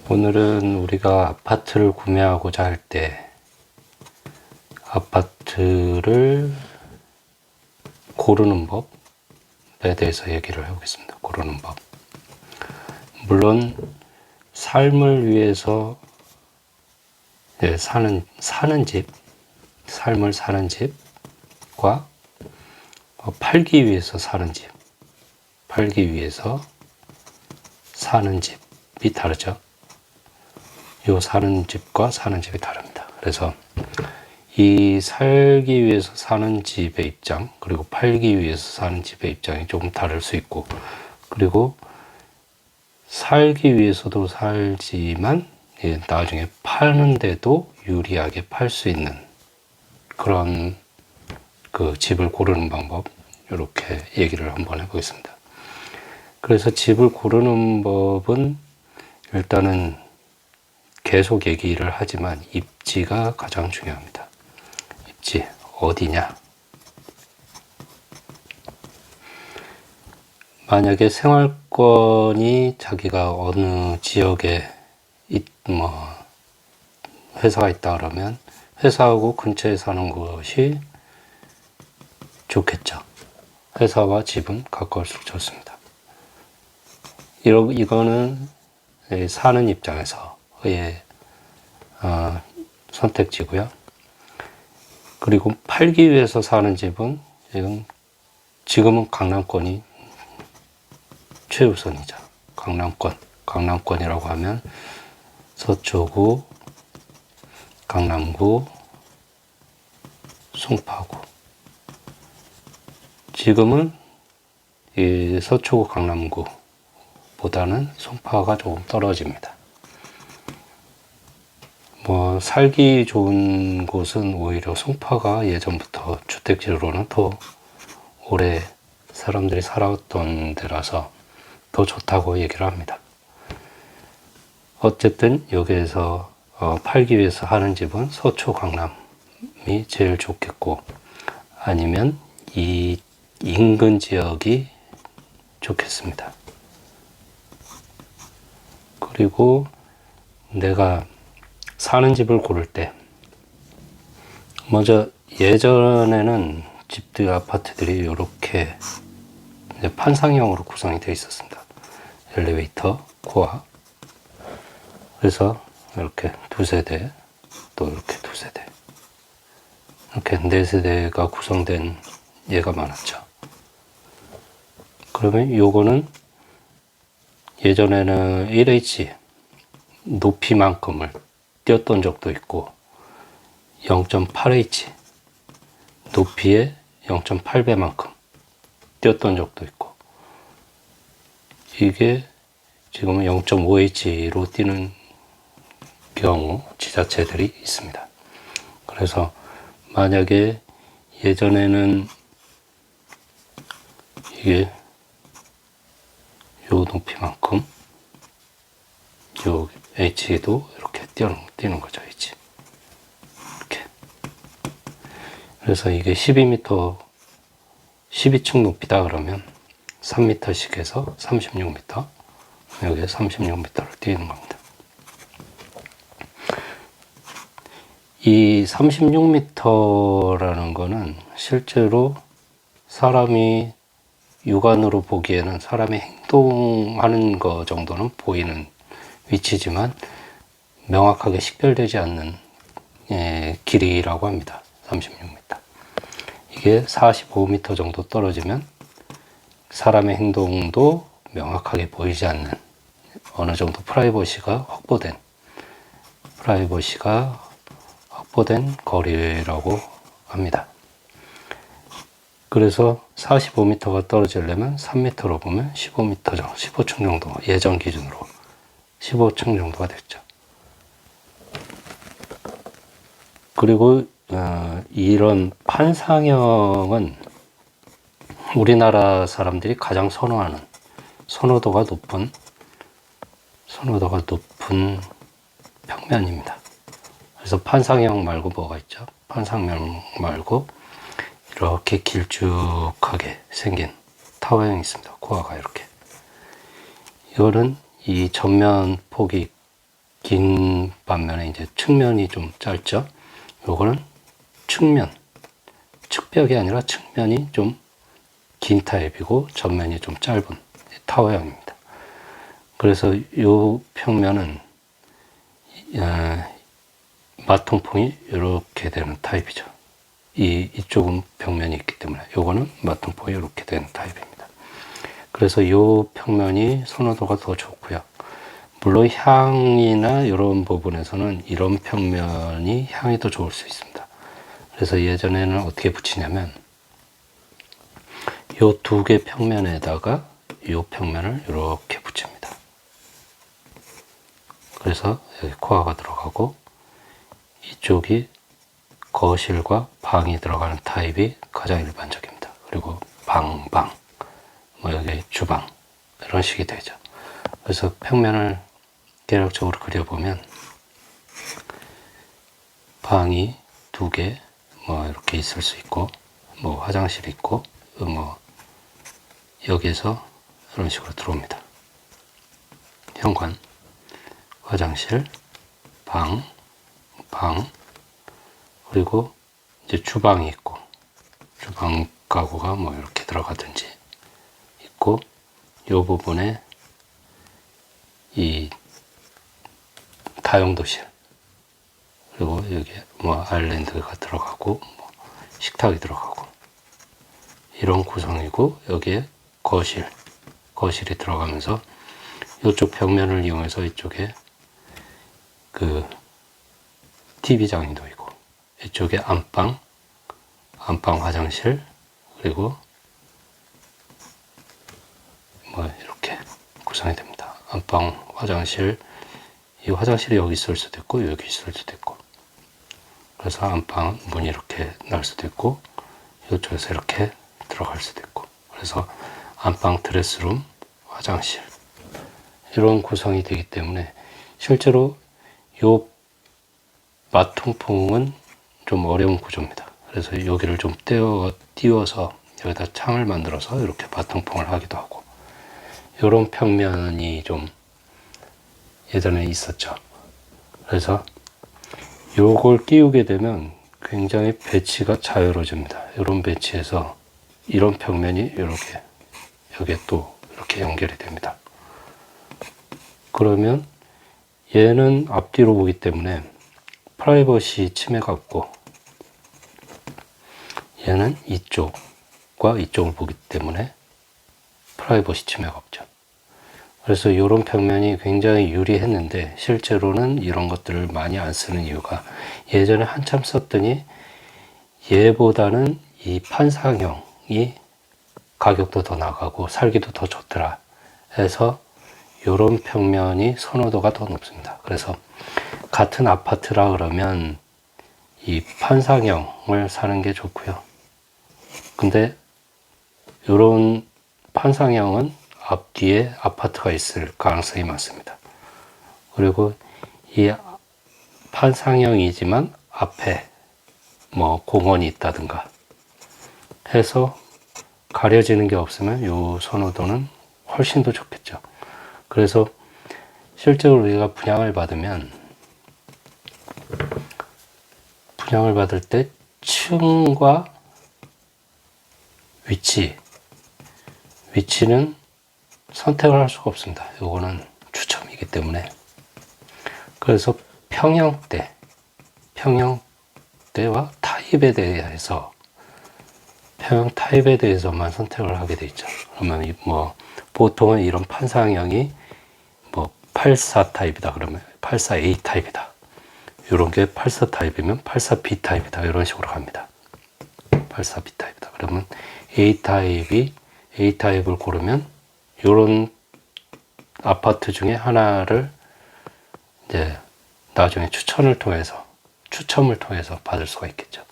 오늘은 우리가 아파트를 구매하고자 할 때 아파트를 고르는 법에 대해서 얘기를 해보겠습니다. 고르는 법. 물론 삶을 위해서 사는 집, 삶을 사는 집과 팔기 위해서 사는 집, 팔기 위해서 사는 집이 다르죠. 요 사는 집과 사는 집이 다릅니다. 그래서 이 살기 위해서 사는 집의 입장, 그리고 팔기 위해서 사는 집의 입장이 조금 다를 수 있고, 그리고 살기 위해서도 살지만 나중에 파는데도 유리하게 팔 수 있는 그런 그 집을 고르는 방법, 이렇게 얘기를 한번 해보겠습니다. 그래서 집을 고르는 법은 일단은 계속 얘기를 하지만 입지가 가장 중요합니다. 입지, 어디냐? 만약에 생활권이 자기가 어느 지역에 회사가 있다 그러면 회사하고 근처에 사는 것이 좋겠죠. 회사와 집은 가까울수록 좋습니다. 이거는 사는 입장에서의 선택지고요. 그리고 팔기 위해서 사는 집은 지금은 강남권이 최우선이죠. 강남권이라고 하면 서초구, 강남구, 송파구. 지금은 이 서초구, 강남구보다는 송파가 조금 떨어집니다. 살기 좋은 곳은 오히려 송파가 예전부터 주택지로는 더 오래 사람들이 살아왔던 데라서 더 좋다고 얘기를 합니다. 어쨌든 여기에서 팔기 위해서 하는 집은 서초, 강남이 제일 좋겠고, 아니면 이 인근 지역이 좋겠습니다. 그리고 내가 사는 집을 고를 때 먼저 예전에는 집들, 아파트들이 이렇게 판상형으로 구성이 되어 있었습니다. 엘리베이터, 고아. 그래서 이렇게 두 세대, 또 이렇게 두 세대, 이렇게 네 세대가 구성된 예가 많았죠. 그러면 요거는 예전에는 1H 높이만큼을 띄었던 적도 있고 0.8H 높이의 0.8배만큼 띄었던 적도 있고, 이게 지금은 0.5H로 뛰는 경우 지자체들이 있습니다. 그래서 만약에 예전에는 이게 요 높이만큼 요 H도 이렇게 뛰는 거죠. H. 이렇게. 그래서 이게 12m, 12층 높이다 그러면 3m씩 해서 36m, 여기에 36m를 뛰는 겁니다. 이 36m라는 거는 실제로 사람이 육안으로 보기에는 사람이 행동하는 거 정도는 보이는 위치지만 명확하게 식별되지 않는 길이라고 합니다. 36m. 이게 45m 정도 떨어지면 사람의 행동도 명확하게 보이지 않는 어느 정도 프라이버시가 확보된 거리라고 합니다. 그래서 45m가 떨어지려면 3m로 보면 15m 정도, 15층 정도, 예전 기준으로 15층 정도가 됐죠. 그리고 이런 판상형은 우리나라 사람들이 가장 선호하는 선호도가 높은 평면입니다. 그래서 판상형 말고 뭐가 있죠? 판상형 말고 이렇게 길쭉하게 생긴 타워형이 있습니다. 고아가 이렇게. 이거는 이 전면 폭이 긴 반면에 이제 측면이 좀 짧죠. 요거는 측벽이 아니라 측면이 좀 긴 타입이고 전면이 좀 짧은 타워형입니다. 그래서 이 평면은 마통풍이 이렇게 되는 타입이죠. 이쪽은 벽면이 있기 때문에 요거는 마통풍이 이렇게 되는 타입입니다. 그래서 이 평면이 선호도가 더 좋고요. 물론 향이나 이런 부분에서는 이런 평면이 향이 더 좋을 수 있습니다. 그래서 예전에는 어떻게 붙이냐면 이 두 개 평면에다가 이 평면을 이렇게 붙입니다. 그래서 여기 코아가 들어가고 이쪽이 거실과 방이 들어가는 타입이 가장 일반적입니다. 그리고 방, 뭐 여기 주방 이런 식이 되죠. 그래서 평면을 대략적으로 그려보면 방이 두 개 뭐 이렇게 있을 수 있고 뭐 화장실 있고 뭐 여기에서 이런 식으로 들어옵니다. 현관, 화장실, 방, 그리고 이제 주방이 있고 주방 가구가 뭐 이렇게 들어가든지 있고 이 부분에 이 다용도실 그리고 여기 뭐 아일랜드가 들어가고 뭐 식탁이 들어가고 이런 구성이고 여기에 거실이 들어가면서 이쪽 벽면을 이용해서 이쪽에 그 TV장이 놓이고 이쪽에 안방 화장실 그리고 뭐 이렇게 구성이 됩니다. 안방 화장실 이 화장실이 여기 있을 수도 있고 여기 있을 수도 있고 그래서 안방 문이 이렇게 날 수도 있고 이쪽에서 이렇게 들어갈 수도 있고 그래서 안방 드레스룸 화장실 이런 구성이 되기 때문에 실제로 이 마통풍은 좀 어려운 구조입니다. 그래서 여기를 좀 띄워서 여기다 창을 만들어서 이렇게 마통풍을 하기도 하고 이런 평면이 좀 예전에 있었죠. 그래서 요걸 끼우게 되면 굉장히 배치가 자유로워집니다. 이런 배치에서 이런 평면이 이렇게 여기에 또 이렇게 연결이 됩니다. 그러면 얘는 앞뒤로 보기 때문에 프라이버시 침해가 없고 얘는 이쪽과 이쪽을 보기 때문에 프라이버시 침해가 없죠. 그래서 이런 평면이 굉장히 유리했는데 실제로는 이런 것들을 많이 안 쓰는 이유가 예전에 한참 썼더니 얘보다는 이 판상형이 가격도 더 나가고 살기도 더 좋더라 해서 이런 평면이 선호도가 더 높습니다. 그래서 같은 아파트라 그러면 이 판상형을 사는 게 좋고요. 근데 이런 판상형은 앞뒤에 아파트가 있을 가능성이 많습니다. 그리고 이 판상형이지만 앞에 뭐 공원이 있다든가 해서 가려지는 게 없으면 이 선호도는 훨씬 더 좋겠죠. 그래서 실제로 우리가 분양을 받을 때 층과 위치는 선택을 할 수가 없습니다. 이거는 추첨이기 때문에. 그래서 평형대와 타입에 대해서 평형 타입에 대해서만 선택을 하게 돼 있죠. 그러면 뭐 보통은 이런 판상형이 뭐 84 타입이다 그러면 84A 타입이다. 이런 게 84 타입이면 84B 타입이다. 이런 식으로 갑니다. 84B 타입이다. 그러면 A 타입을 고르면 이런 아파트 중에 하나를 이제 나중에 추첨을 통해서 받을 수가 있겠죠.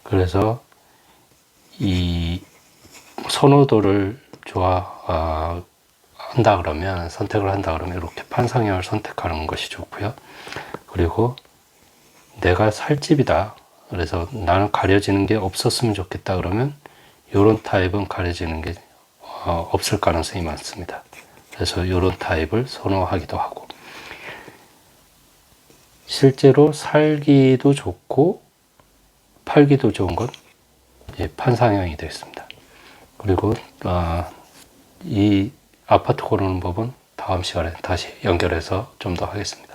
그래서 이 선호도를 선택을 한다 그러면 이렇게 판상형을 선택하는 것이 좋고요. 그리고 내가 살 집이다. 그래서 나는 가려지는 게 없었으면 좋겠다 그러면 이런 타입은 가려지는 게 없을 가능성이 많습니다. 그래서 이런 타입을 선호하기도 하고 실제로 살기도 좋고 팔기도 좋은 건 판상형이 되어 있습니다. 그리고 이 아파트 고르는 법은 다음 시간에 다시 연결해서 좀 더 하겠습니다.